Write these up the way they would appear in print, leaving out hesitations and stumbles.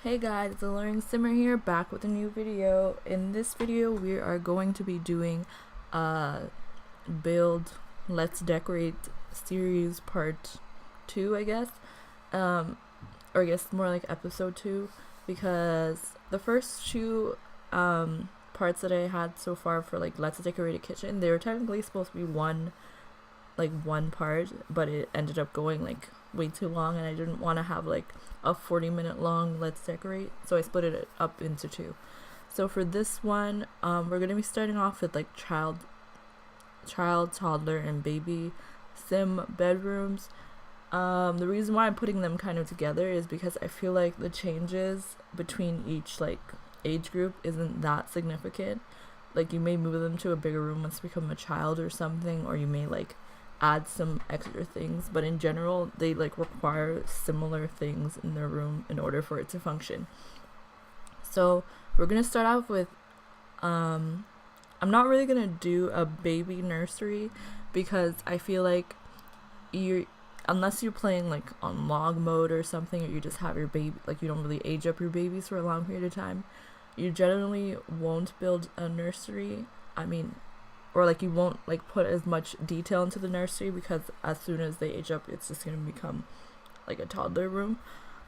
Hey guys, it's AlluringSimmer here, back with a new video. In this video, we are going to be doing build Let's Decorate series part 2, I guess. Or I guess more like episode 2, because the first two parts that I had so far for like Let's Decorate a Kitchen, they were technically supposed to be one part, but it ended up going like way too long, and I didn't want to have like a 40-minute long Let's Decorate, so I split it up into two. So for this one, we're gonna be starting off with like child, toddler, and baby sim bedrooms. The reason why I'm putting them kind of together is because I feel like the changes between each like age group isn't that significant. Like you may move them to a bigger room once they become a child or something, or you may like add some extra things, but in general they like require similar things in their room in order for it to function. So we're gonna start off with I'm not really gonna do a baby nursery because I feel like unless you're playing like on log mode or something, or you just have your baby, like you don't really age up your babies for a long period of time, you generally won't build a nursery. Or like you won't like put as much detail into the nursery, because as soon as they age up, it's just gonna become like a toddler room.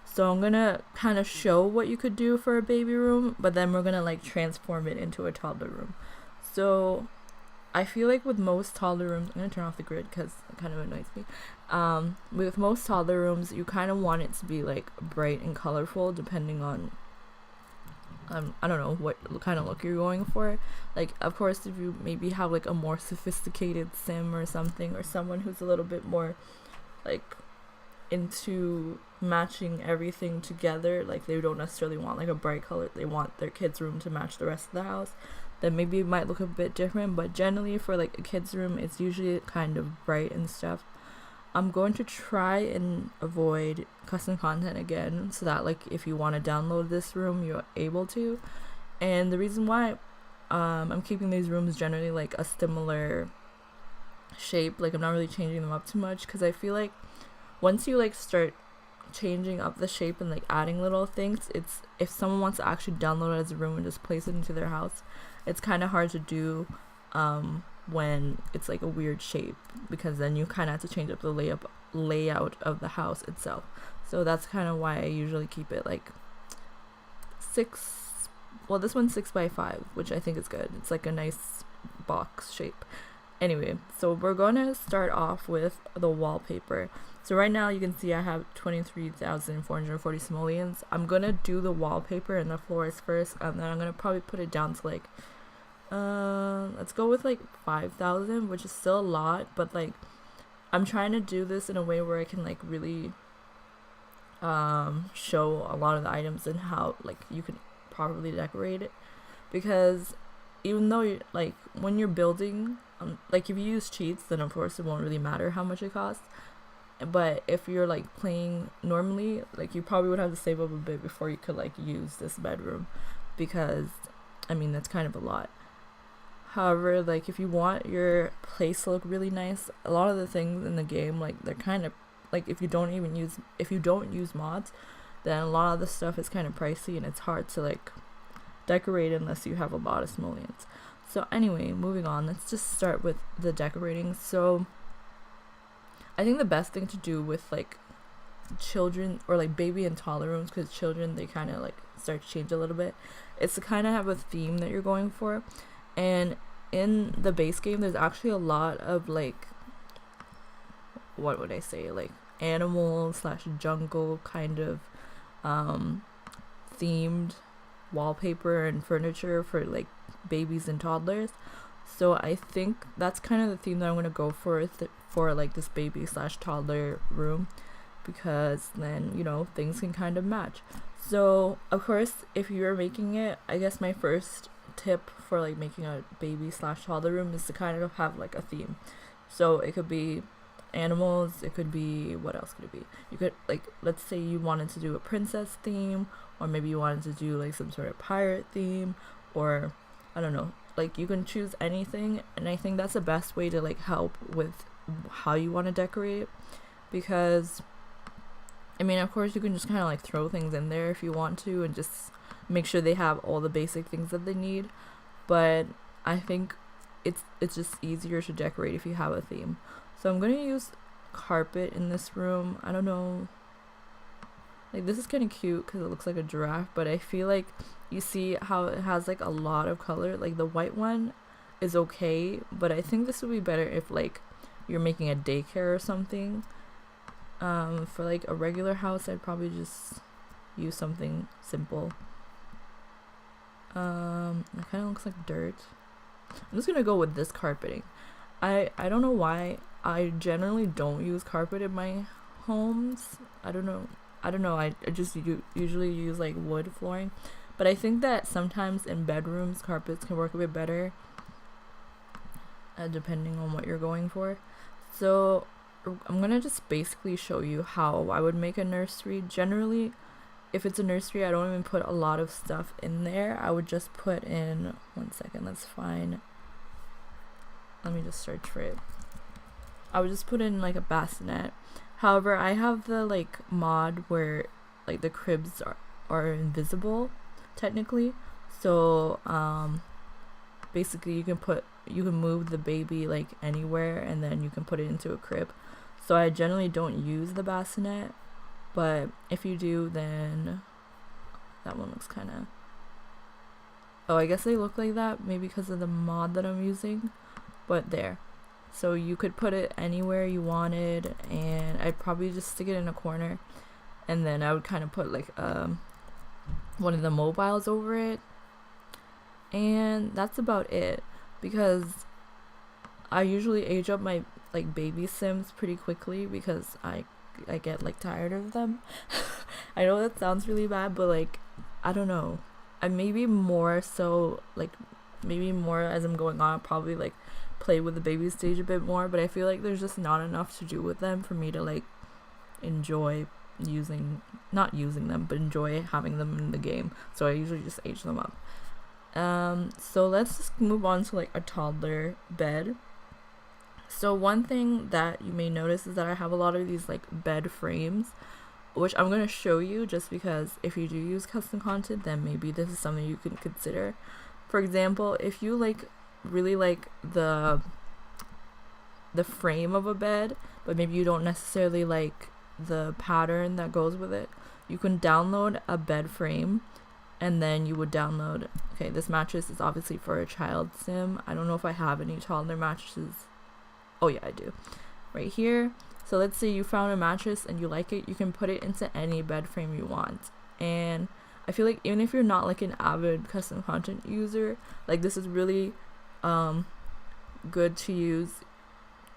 So I'm gonna kind of show what you could do for a baby room, but then we're gonna like transform it into a toddler room. So I feel like with most toddler rooms, I'm gonna turn off the grid because it kind of annoys me. With most toddler rooms, you kind of want it to be like bright and colorful, depending on I don't know what kind of look you're going for. Like, of course, if you maybe have like a more sophisticated sim or something, or someone who's a little bit more like into matching everything together, like they don't necessarily want like a bright color, they want their kids' room to match the rest of the house, then maybe it might look a bit different. But generally for like a kid's room, it's usually kind of bright and stuff. I'm going to try and avoid custom content again, so that like if you want to download this room, you're able to. And the reason why I'm keeping these rooms generally like a similar shape, like I'm not really changing them up too much, because I feel like once you like start changing up the shape and like adding little things, it's, if someone wants to actually download it as a room and just place it into their house, it's kind of hard to do when it's like a weird shape, because then you kind of have to change up the layout of the house itself. So that's kind of why I usually keep it like this one's 6x5, which I think is good. It's like a nice box shape. Anyway, so we're going to start off with the wallpaper. So right now you can see I have 23,440 simoleons. I'm going to do the wallpaper and the floors first, and then I'm going to probably put it down to like let's go with like 5,000, which is still a lot, but like I'm trying to do this in a way where I can like really show a lot of the items and how like you can properly decorate it. Because even though you like when you're building, like if you use cheats, then of course it won't really matter how much it costs. But if you're like playing normally, like you probably would have to save up a bit before you could like use this bedroom, because that's kind of a lot. However, like if you want your place to look really nice, a lot of the things in the game, like they're kind of like if you don't use mods, then a lot of the stuff is kind of pricey, and it's hard to like decorate unless you have a lot of simoleons. So anyway, moving on, let's just start with the decorating. So I think the best thing to do with like children or like baby and toddler rooms, because children, they kind of like start to change a little bit, it's to kind of have a theme that you're going for. And in the base game, there's actually a lot of like, what would I say, like animal / jungle kind of themed wallpaper and furniture for like babies and toddlers. So I think that's kind of the theme that I'm going to go for for like this baby / toddler room, because then things can kind of match. So of course, if you're making it, I guess my first tip for like making a baby / toddler room is to kind of have like a theme. So it could be animals, it could be, what else could it be? You could like, let's say you wanted to do a princess theme, or maybe you wanted to do like some sort of pirate theme, or I don't know, like you can choose anything. And I think that's the best way to like help with how you want to decorate it, because I mean, of course, you can just kind of like throw things in there if you want to and just make sure they have all the basic things that they need. But I think it's just easier to decorate if you have a theme. So I'm going to use carpet in this room. I don't know. Like, this is kind of cute because it looks like a giraffe, but I feel like you see how it has like a lot of color. Like the white one is okay, but I think this would be better if like you're making a daycare or something. For like a regular house, I'd probably just use something simple. It kind of looks like dirt. I'm just gonna go with this carpeting. I don't know why I generally don't use carpet in my homes. I don't know. I just usually use like wood flooring, but I think that sometimes in bedrooms carpets can work a bit better, depending on what you're going for. So I'm gonna just basically show you how I would make a nursery. Generally, if it's a nursery, I don't even put a lot of stuff in there. I would just put in, one second, let's find, let me just search for it. I would just put in like a bassinet. However, I have the like mod where like the cribs are invisible technically. So basically you can move the baby like anywhere and then you can put it into a crib. So I generally don't use the bassinet, but if you do, then that one looks kind of, oh, I guess they look like that maybe because of the mod that I'm using, but there. So you could put it anywhere you wanted, and I'd probably just stick it in a corner, and then I would kind of put like one of the mobiles over it, and that's about it, because I usually age up my like baby Sims pretty quickly because I get like tired of them. I know that sounds really bad, but like I don't know, I maybe more so like maybe more as I'm going on, I'll probably like play with the baby stage a bit more, but I feel like there's just not enough to do with them for me to like enjoy not using them, but enjoy having them in the game. So I usually just age them up. So let's just move on to like a toddler bed. So one thing that you may notice is that I have a lot of these like bed frames, which I'm going to show you just because if you do use custom content, then maybe this is something you can consider. For example, if you like really like the frame of a bed, but maybe you don't necessarily like the pattern that goes with it, you can download a bed frame, and then you would download, okay, this mattress is obviously for a child sim. I don't know if I have any toddler mattresses. Oh yeah, I do, right here. So let's say you found a mattress and you like it, you can put it into any bed frame you want. And I feel like even if you're not like an avid custom content user, like this is really good to use.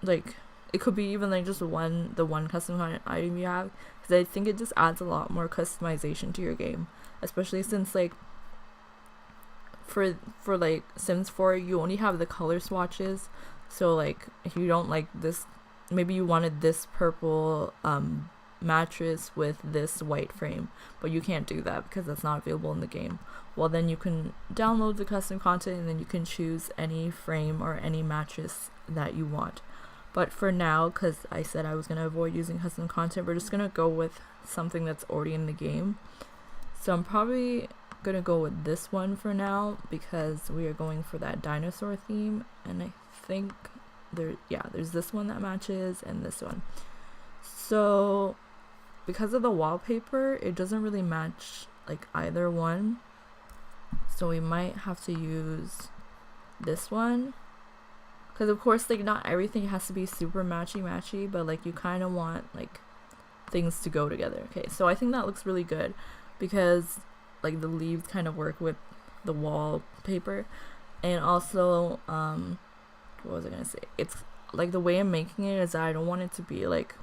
Like it could be even like just the one custom content item you have, because I think it just adds a lot more customization to your game, especially since like for like Sims 4 you only have the color swatches. So like if you don't like this, maybe you wanted this purple mattress with this white frame, but you can't do that because that's not available in the game. Well, then you can download the custom content and then you can choose any frame or any mattress that you want. But for now, because I said I was going to avoid using custom content, we're just going to go with something that's already in the game. So I'm probably going to go with this one for now because we are going for that dinosaur theme, and I think there's this one that matches and this one. So because of the wallpaper, it doesn't really match like either one, so we might have to use this one, because of course like not everything has to be super matchy, but like you kind of want like things to go together. Okay, so I think that looks really good because like the leaves kind of work with the wallpaper, and also what was I gonna say, it's like the way I'm making it is that I don't want it to be like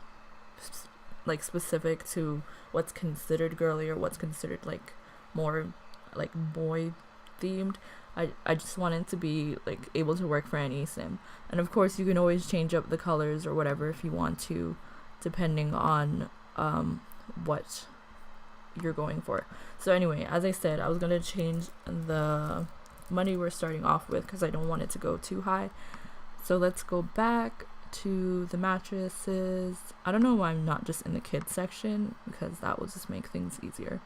specific to what's considered girly or what's considered like more like boy themed. I just want it to be like able to work for any sim, and of course you can always change up the colors or whatever if you want to, depending on what you're going for. So anyway, as I said, I was gonna change the money we're starting off with because I don't want it to go too high. So let's go back to the mattresses. I don't know why I'm not just in the kids section, because that will just make things easier.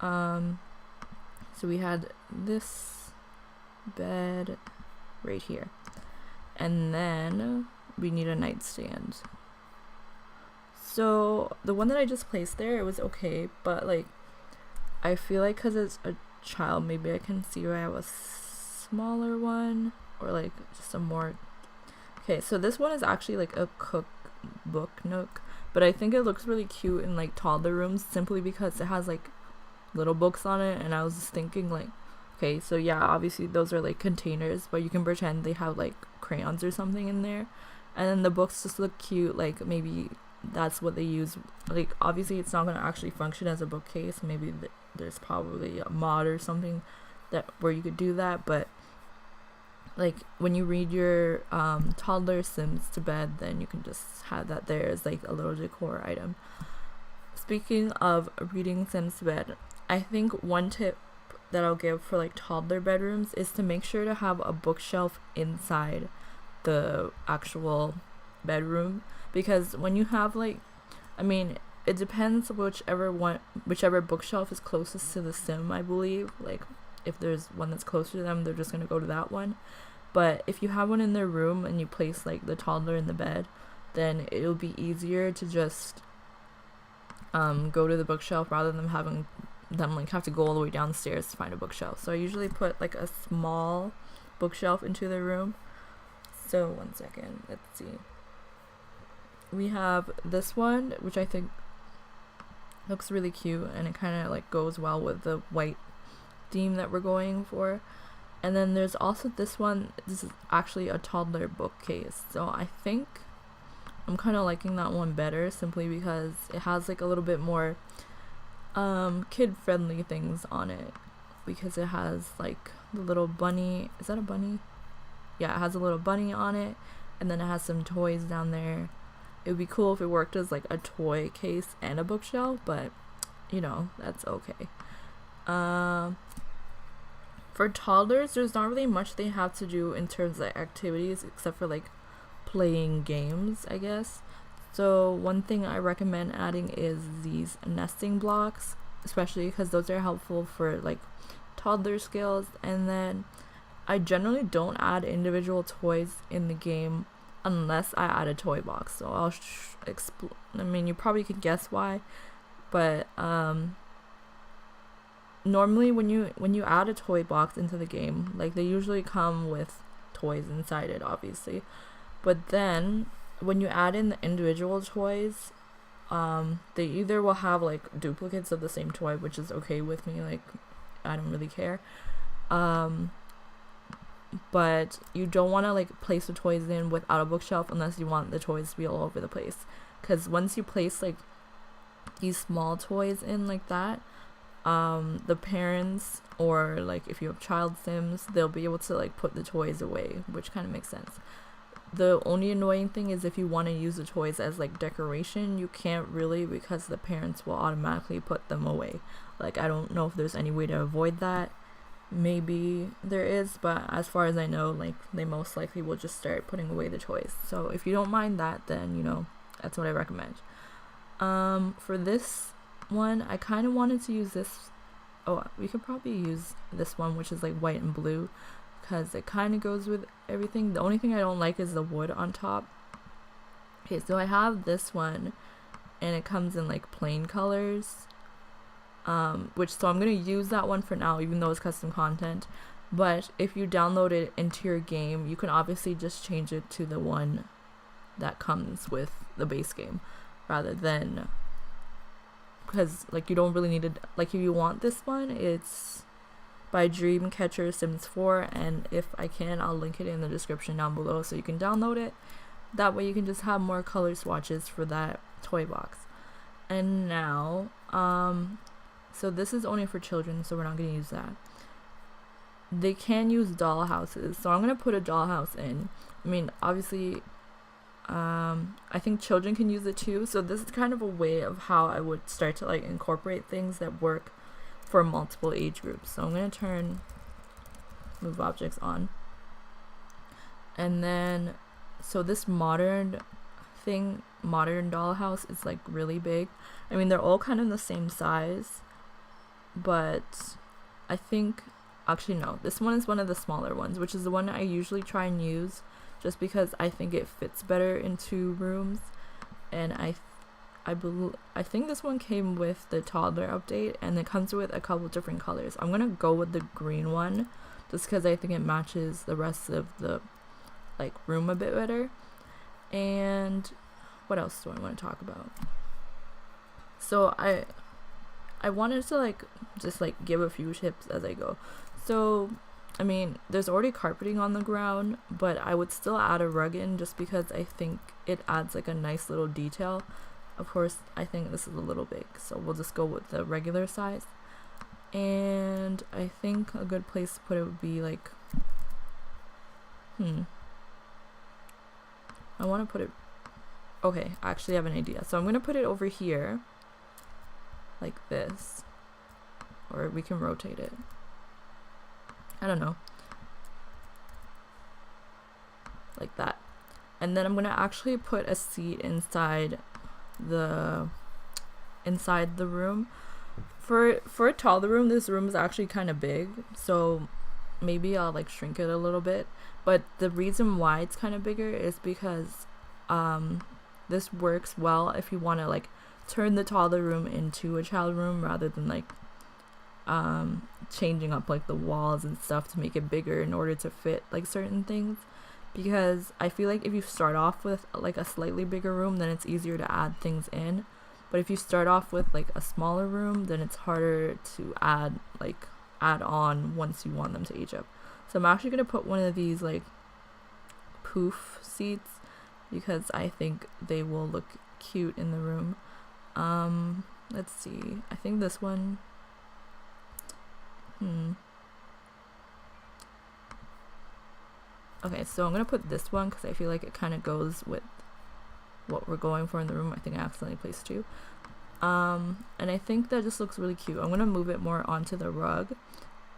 So we had this bed right here, and then we need a nightstand. So the one that I just placed there, it was okay, but like I feel like because it's a child, maybe I can see where I have a smaller one, or like just a more. Okay, so this one is actually like a cookbook nook, but I think it looks really cute in like toddler rooms simply because it has like little books on it, and I was just thinking like, okay, so yeah, obviously those are like containers, but you can pretend they have like crayons or something in there, and then the books just look cute, like maybe that's what they use. Like obviously it's not going to actually function as a bookcase, maybe there's probably a mod or something that where you could do that, but like when you read your toddler Sims to bed, then you can just have that there as like a little decor item. Speaking of reading Sims to bed, I think one tip that I'll give for like toddler bedrooms is to make sure to have a bookshelf inside the actual bedroom, because when you have like, I mean, it depends whichever bookshelf is closest to the Sim, I believe. Like if there's one that's closer to them, they're just gonna go to that one. But if you have one in their room and you place like the toddler in the bed, then it'll be easier to just go to the bookshelf rather than having them like have to go all the way downstairs to find a bookshelf. So I usually put like a small bookshelf into the room. So one second, let's see. We have this one, which I think looks really cute, and it kind of like goes well with the white theme that we're going for. And then there's also this one. This is actually a toddler bookcase, so I think I'm kind of liking that one better, simply because it has like a little bit more kid friendly things on it, because it has like the little bunny. Is that a bunny? Yeah, it has a little bunny on it, and then it has some toys down there. It would be cool if it worked as like a toy case and a bookshelf, but you know, that's okay. For toddlers, there's not really much they have to do in terms of activities except for like playing games, I guess. So one thing I recommend adding is these nesting blocks, especially because those are helpful for like toddler skills. And then I generally don't add individual toys in the game unless I add a toy box. So I'll I mean, you probably could guess why, but normally when you add a toy box into the game, like they usually come with toys inside it, obviously, but then when you add in the individual toys, they either will have like duplicates of the same toy, which is okay with me, like I don't really care, but you don't want to like place the toys in without a bookshelf unless you want the toys to be all over the place, because once you place like these small toys in like that, the parents, or like if you have child Sims, they'll be able to like put the toys away, which kind of makes sense. The only annoying thing is if you want to use the toys as like decoration, you can't really, because the parents will automatically put them away. Like I don't know if there's any way to avoid that. Maybe there is, but as far as I know, like they most likely will just start putting away the toys. So if you don't mind that, then you know, that's what I recommend. For this one, I kind of wanted to use this. Oh, we could probably use this one, which is like white and blue, because it kind of goes with everything. The only thing I don't like is the wood on top. Okay, so I have this one, and it comes in like plain colors, so I'm gonna use that one for now, even though it's custom content. But if you download it into your game, you can obviously just change it to the one that comes with the base game, rather than, because like you don't really need it. Like if you want this one, it's by Dreamcatcher Sims 4, and if I can, I'll link it in the description down below so you can download it. That way you can just have more color swatches for that toy box. And now so this is only for children, so we're not going to use that. They can use doll houses, so I'm going to put a dollhouse in. I mean, obviously I think children can use it too, so this is kind of a way of how I would start to like incorporate things that work for multiple age groups. So I'm going to turn move objects on, and then so this modern dollhouse is like really big. I mean, they're all kind of the same size, but I think, actually no, this one is one of the smaller ones, which is the one I usually try and use just because I think it fits better in 2 rooms. And I think this one came with the Toddler update, and it comes with a couple different colors. I'm gonna go with the green one just because I think it matches the rest of the like room a bit better. And what else do I want to talk about? So I wanted to like just like give a few tips as I go. So I mean, there's already carpeting on the ground, but I would still add a rug in just because I think it adds like a nice little detail. Of course, I think this is a little big, so we'll just go with the regular size. And I think a good place to put it would be like, I want to put it, okay, I actually have an idea. So I'm going to put it over here, like this, or we can rotate it. I don't know. Like that. And then I'm going to actually put a seat inside the room. For a toddler room, this room is actually kind of big, so maybe I'll like shrink it a little bit. But the reason why it's kind of bigger is because this works well if you want to like turn the toddler room into a child room rather than like changing up like the walls and stuff to make it bigger in order to fit like certain things. Because I feel like if you start off with like a slightly bigger room, then it's easier to add things in. But if you start off with like a smaller room, then it's harder to add on once you want them to age up. So I'm actually going to put one of these like poof seats because I think they will look cute in the room. Let's see. I think this one. Okay, so I'm going to put this one because I feel like it kind of goes with what we're going for in the room. I think I accidentally placed 2. And I think that just looks really cute. I'm going to move it more onto the rug.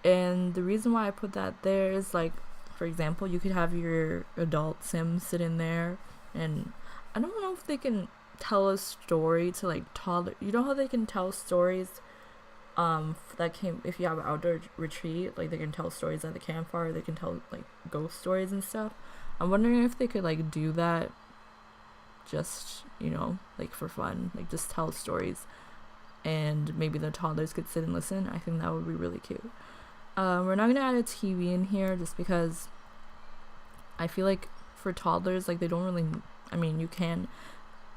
And the reason why I put that there is like, for example, you could have your adult Sim sit in there. And I don't know if they can tell a story to like toddler. You know how they can tell stories if you have an outdoor retreat, like they can tell stories at the campfire, they can tell like ghost stories and stuff. I'm wondering if they could like do that just, like for fun, like just tell stories, and maybe the toddlers could sit and listen. I think that would be really cute. We're not gonna add a TV in here just because I feel like for toddlers, like they don't really, I mean, you can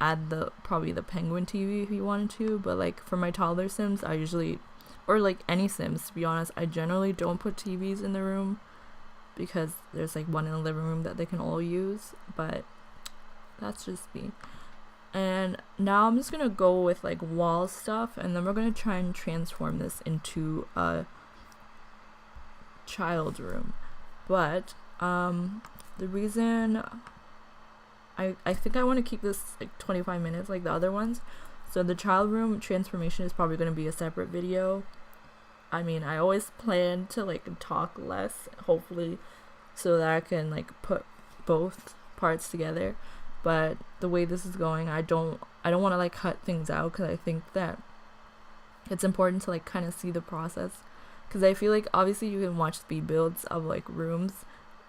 add probably the penguin TV if you wanted to, but like for my toddler Sims, I usually, or like any Sims to be honest, I generally don't put TVs in the room because there's like one in the living room that they can all use, but that's just me. And now I'm just gonna go with like wall stuff, and then we're gonna try and transform this into a child room. But the reason I think I want to keep this like 25 minutes like the other ones. So the child room transformation is probably going to be a separate video. I mean, I always plan to like talk less, hopefully, so that I can like put both parts together. But the way this is going, I don't want to like cut things out because I think that it's important to like kind of see the process. Because I feel like obviously you can watch speed builds of like rooms,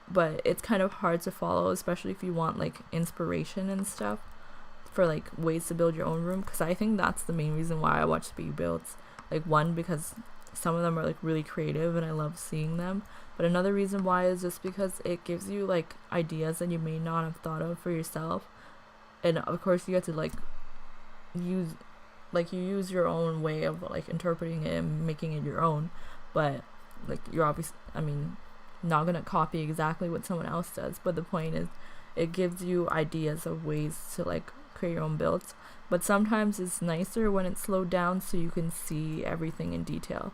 but it's kind of hard to follow, especially if you want like inspiration and stuff for like ways to build your own room. Because I think that's the main reason why I watch speed builds. Like, one, because some of them are like really creative and I love seeing them, but another reason why is just because it gives you like ideas that you may not have thought of for yourself. And of course you have to like use your own way of like interpreting it and making it your own, but like you're obviously, I mean, not gonna copy exactly what someone else does, but the point is it gives you ideas of ways to like create your own builds. But sometimes it's nicer when it's slowed down so you can see everything in detail.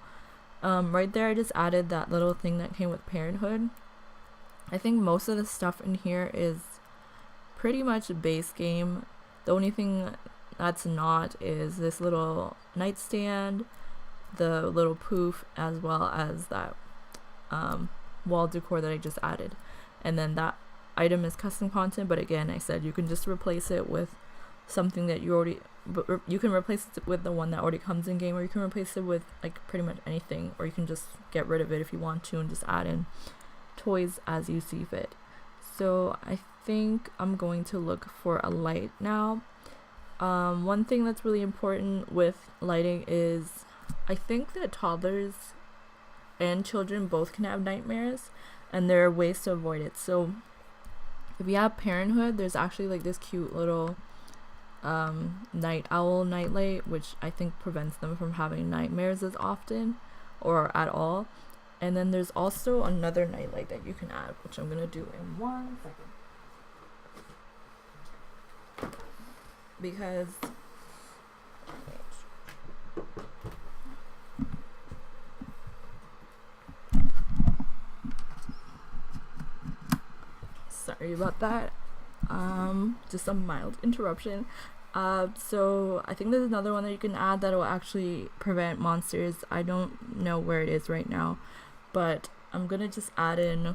Right there I just added that little thing that came with Parenthood. I think most of the stuff in here is pretty much a base game. The only thing that's not is this little nightstand, the little poof, as well as that wall decor that I just added. And then that item is custom content, but again, I said you can just replace it with something that you already, you can replace it with the one that already comes in game, or you can replace it with like pretty much anything, or you can just get rid of it if you want to and just add in toys as you see fit. So I think I'm going to look for a light now. One thing that's really important with lighting is I think that toddlers and children both can have nightmares, and there are ways to avoid it. So if you have Parenthood, there's actually like this cute little night owl nightlight, which I think prevents them from having nightmares as often or at all. And then there's also another nightlight that you can add, which I'm gonna do in 1 second, because sorry about that. Just a mild interruption. So I think there's another one that you can add that will actually prevent monsters. I don't know where it is right now, but I'm gonna just add in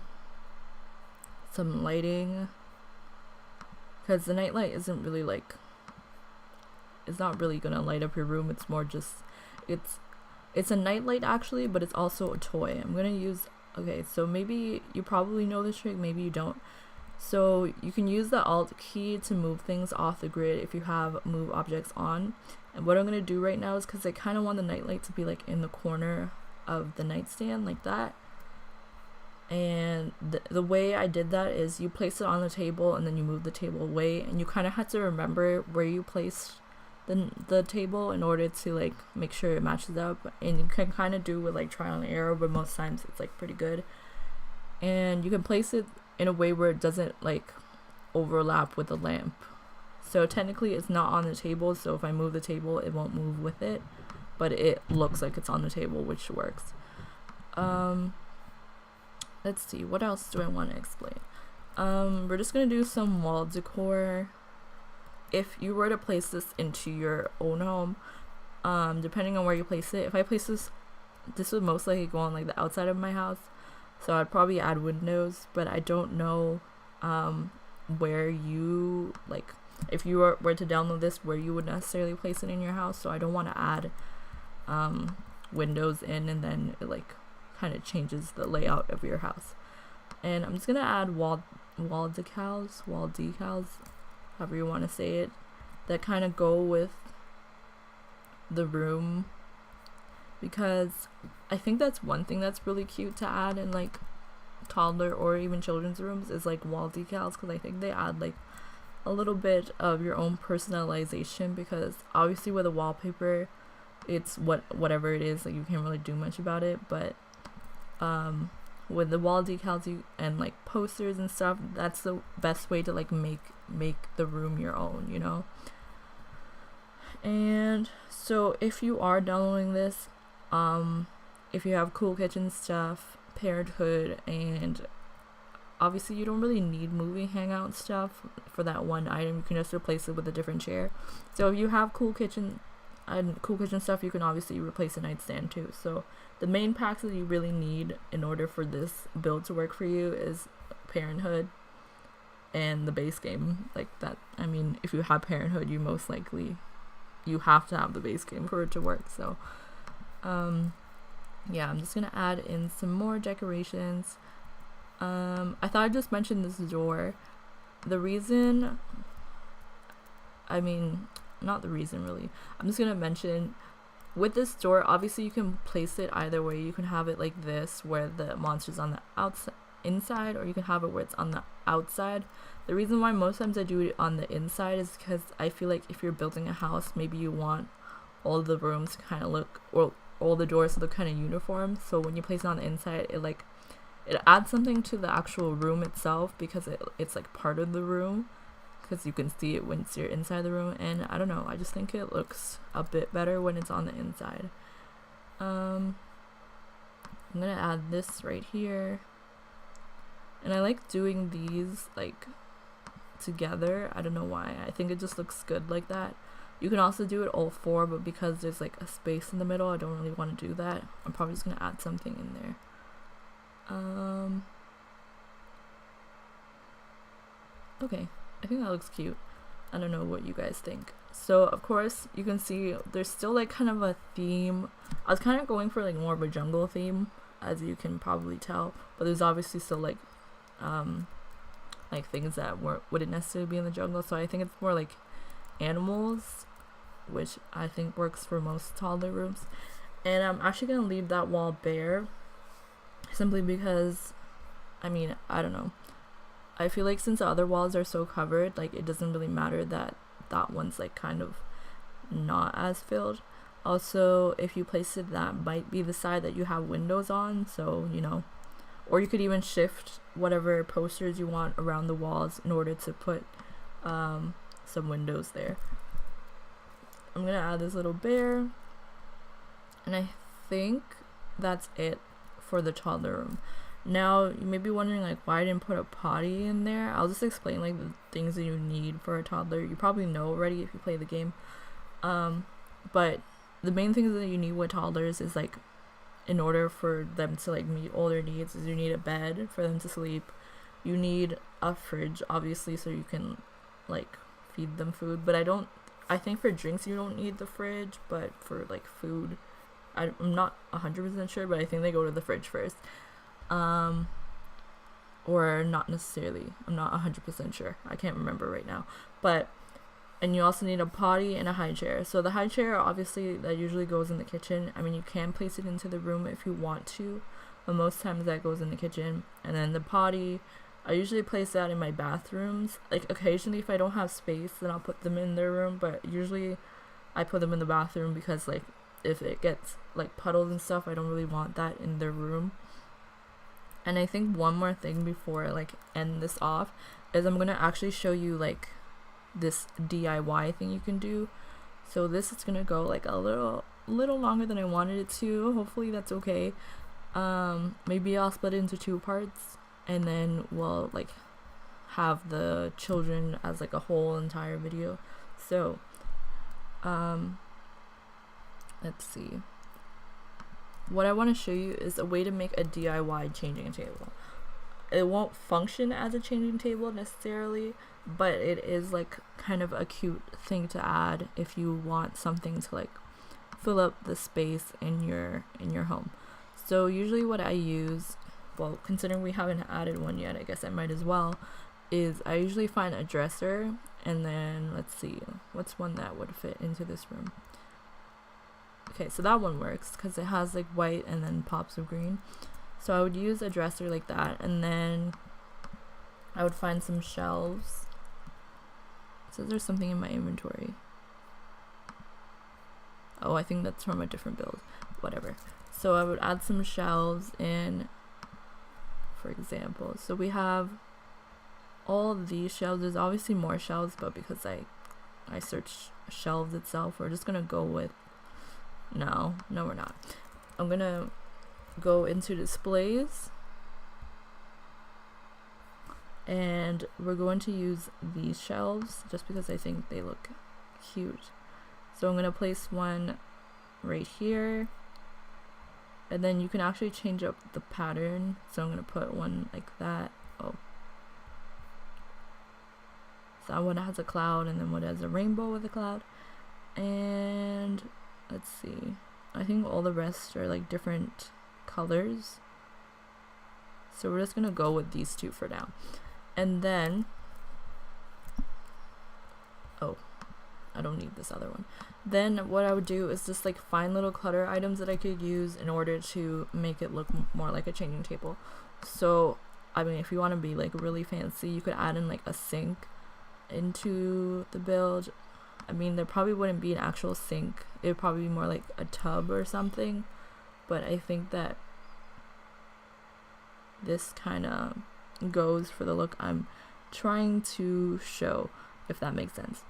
some lighting, because the nightlight isn't really like, it's not really gonna light up your room. It's more just, it's a nightlight actually, but it's also a toy. I'm gonna use, okay, so maybe you probably know this trick, maybe you don't. So you can use the Alt key to move things off the grid if you have move objects on. And what I'm going to do right now is, because I kind of want the nightlight to be like in the corner of the nightstand like that. And the way I did that is you place it on the table and then you move the table away, and you kind of have to remember where you placed the table in order to like make sure it matches up. And you can kind of do with like trial and error, but most times it's like pretty good. And you can place it in a way where it doesn't like overlap with the lamp. So technically it's not on the table, so if I move the table it won't move with it, but it looks like it's on the table, which works. Let's see, what else do I want to explain? We're just gonna do some wall decor. If you were to place this into your own home, depending on where you place it, if I place this would most likely go on like the outside of my house. So I'd probably add windows, but I don't know where you, like, if you were to download this, where you would necessarily place it in your house. So I don't want to add windows in, and then it like kind of changes the layout of your house. And I'm just gonna add wall decals, however you want to say it, that kind of go with the room, because I think that's one thing that's really cute to add in like toddler or even children's rooms is like wall decals, because I think they add like a little bit of your own personalization, because obviously with a wallpaper it's whatever it is, like you can't really do much about it, but with the wall decals and like posters and stuff, that's the best way to like make the room your own, you know. And so if you are downloading this, if you have Cool Kitchen stuff, Parenthood, and obviously you don't really need movie hangout stuff for that one item, you can just replace it with a different chair. So if you have Cool Kitchen and Cool Kitchen stuff, you can obviously replace a nightstand too. So the main packs that you really need in order for this build to work for you is Parenthood and the base game. Like that, I mean, if you have Parenthood, you most likely, you have to have the base game for it to work. So yeah, I'm just gonna add in some more decorations. I thought I'd just mention this door. The reason, I mean, not the reason really, I'm just gonna mention with this door, obviously you can place it either way. You can have it like this where the monster's on the outside inside, or you can have it where it's on the outside. The reason why most times I do it on the inside is because I feel like if you're building a house, maybe you want all the rooms to kind of look, or all the doors to look kind of uniform. So when you place it on the inside, it adds something to the actual room itself, because it's like part of the room, because you can see it once you're inside the room. And I don't know, I just think it looks a bit better when it's on the inside. I'm gonna add this right here, and I like doing these like together. I don't know why, I think it just looks good like that. You can also do it all four, but because there's like a space in the middle, I don't really want to do that. I'm probably just gonna add something in there. Okay, I think that looks cute. I don't know what you guys think. So of course you can see there's still like kind of a theme. I was kind of going for like more of a jungle theme, as you can probably tell, but there's obviously still like things that wouldn't necessarily be in the jungle. So I think it's more like animals, which I think works for most toddler rooms. And I'm actually gonna leave that wall bare, simply because, I mean, I don't know. I feel like since the other walls are so covered, like it doesn't really matter that that one's like kind of not as filled. Also, if you place it, that might be the side that you have windows on, so you know. Or you could even shift whatever posters you want around the walls in order to put some windows there. I'm gonna add this little bear, and I think that's it for the toddler room. Now you may be wondering like why I didn't put a potty in there. I'll just explain like the things that you need for a toddler. You probably know already if you play the game, but the main things that you need with toddlers is like, in order for them to like meet all their needs, is you need a bed for them to sleep. You need a fridge, obviously, so you can like feed them food. But I think for drinks you don't need the fridge, but for like food, I'm not 100% sure, but I think they go to the fridge first. Or not necessarily. I'm not 100% sure. I can't remember right now. And you also need a potty and a high chair. So the high chair, obviously, that usually goes in the kitchen. I mean, you can place it into the room if you want to, but most times that goes in the kitchen. And then the potty, I usually place that in my bathrooms. Like occasionally if I don't have space, then I'll put them in their room, but usually I put them in the bathroom because like if it gets like puddles and stuff, I don't really want that in their room. And I think one more thing before I like end this off is I'm gonna actually show you like this DIY thing you can do. So this is gonna go like a little longer than I wanted it to. Hopefully that's okay. Maybe I'll split it into 2 parts, and then we'll like have the children as like a whole entire video. So let's see. What I want to show you is a way to make a DIY changing table. It won't function as a changing table necessarily, but it is like kind of a cute thing to add if you want something to like fill up the space in your home. So usually what I use, well, considering we haven't added one yet, I guess I might as well, is I usually find a dresser, and then let's see, what's one that would fit into this room? Okay, so that one works because it has like white and then pops of green. So I would use a dresser like that, and then I would find some shelves. So there's something in my inventory. Oh, I think that's from a different build. Whatever. So I would add some shelves in, for example. So we have all of these shelves. There's obviously more shelves, but because I searched shelves itself, we're just gonna go with, no we're not. I'm gonna go into displays, and we're going to use these shelves just because I think they look cute. So I'm gonna place one right here, and then you can actually change up the pattern. So I'm gonna put one like that. Oh, so that one has a cloud, and then one has a rainbow with a cloud. And let's see, I think all the rest are like different colors, so we're just gonna go with these 2 for now. And then, oh, I don't need this other one. Then what I would do is just like find little clutter items that I could use in order to make it look more like a changing table. So I mean, if you want to be like really fancy, you could add in like a sink into the build. I mean, there probably wouldn't be an actual sink. It would probably be more like a tub or something. But I think that this kind of goes for the look I'm trying to show, if that makes sense.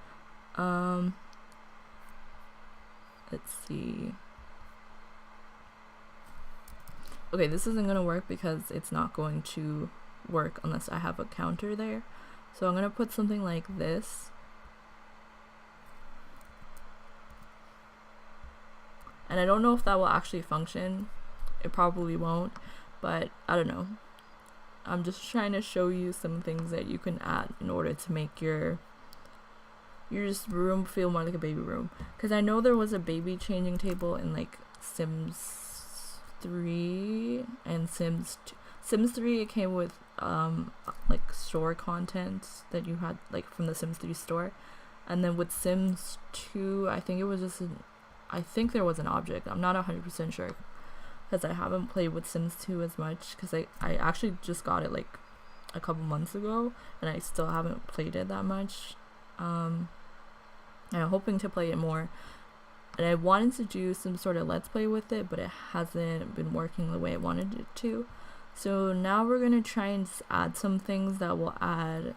Let's see. Okay, this isn't going to work because it's not going to work unless I have a counter there. So I'm going to put something like this. And I don't know if that will actually function. It probably won't, but I don't know. I'm just trying to show you some things that you can add in order to make your just room feel more like a baby room. Because I know there was a baby changing table in like Sims 3 and Sims 2. Sims 3, it came with like store content that you had like from the Sims 3 store, and then with Sims 2, I think it was just I think there was an object. I'm not 100% sure because I haven't played with Sims 2 as much, because I actually just got it like a couple months ago and I still haven't played it that much. And I'm hoping to play it more, and I wanted to do some sort of let's play with it, but it hasn't been working the way I wanted it to. So now we're going to try and add some things that will add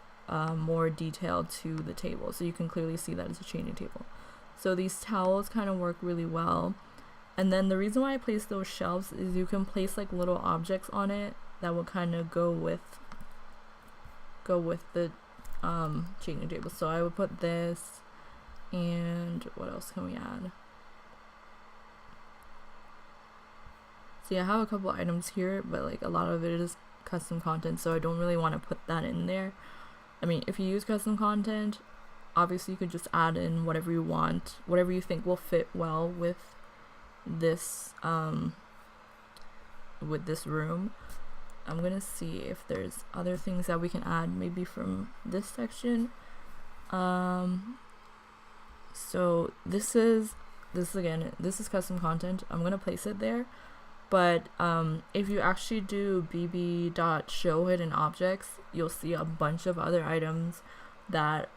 more detail to the table, so you can clearly see that it's a changing table. So these towels kind of work really well. And then the reason why I place those shelves is you can place like little objects on it that will kind of go with the changing table. So I would put this, and what else can we add? See, I have a couple items here, but like a lot of it is custom content, so I don't really want to put that in there. I mean, if you use custom content, obviously you could just add in whatever you want, whatever you think will fit well with this room. I'm gonna see if there's other things that we can add maybe from this section. So this is custom content. I'm gonna place it there. But if you actually do bb.show hidden objects, you'll see a bunch of other items that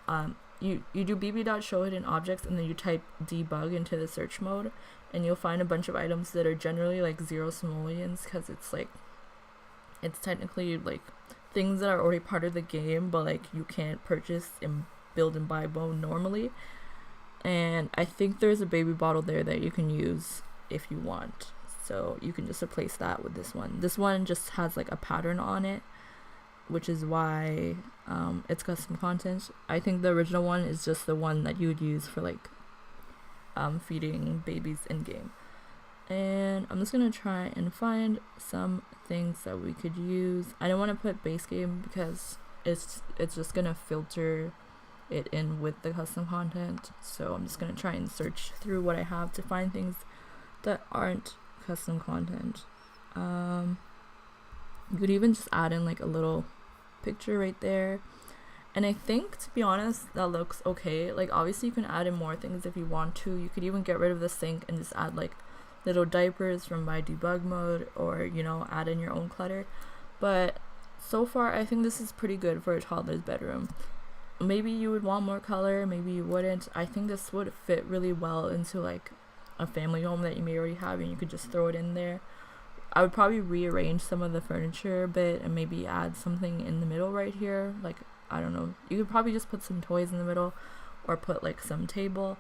you do bb.show hidden objects, and then you type debug into the search mode, and you'll find a bunch of items that are generally like 0 simoleons, because it's technically like things that are already part of the game, but like you can't purchase and build and buy bone normally. And I think there's a baby bottle there that you can use if you want. So you can just replace that with this one. This one just has like a pattern on it, which is why it's custom content. I think the original one is just the one that you would use for like feeding babies in game. And I'm just gonna try and find some things that we could use. I don't want to put base game because it's just gonna filter it in with the custom content. So I'm just gonna try and search through what I have to find things that aren't custom content. You could even just add in like a little picture right there, and I think, to be honest, that looks okay. Like obviously you can add in more things if you want to. You could even get rid of the sink and just add like little diapers from my debug mode, or you know, add in your own clutter. But so far I think this is pretty good for a toddler's bedroom. Maybe you would want more color, maybe you wouldn't. I think this would fit really well into like a family home that you may already have, and you could just throw it in there. I would probably rearrange some of the furniture a bit and maybe add something in the middle right here. Like, I don't know, you could probably just put some toys in the middle or put like some table.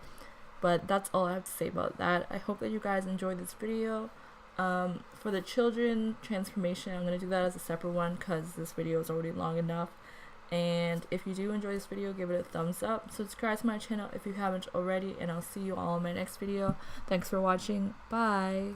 But that's all I have to say about that. I hope that you guys enjoyed this video. For the children transformation, I'm going to do that as a separate one because this video is already long enough. And if you do enjoy this video, give it a thumbs up. Subscribe to my channel if you haven't already, and I'll see you all in my next video. Thanks for watching. Bye.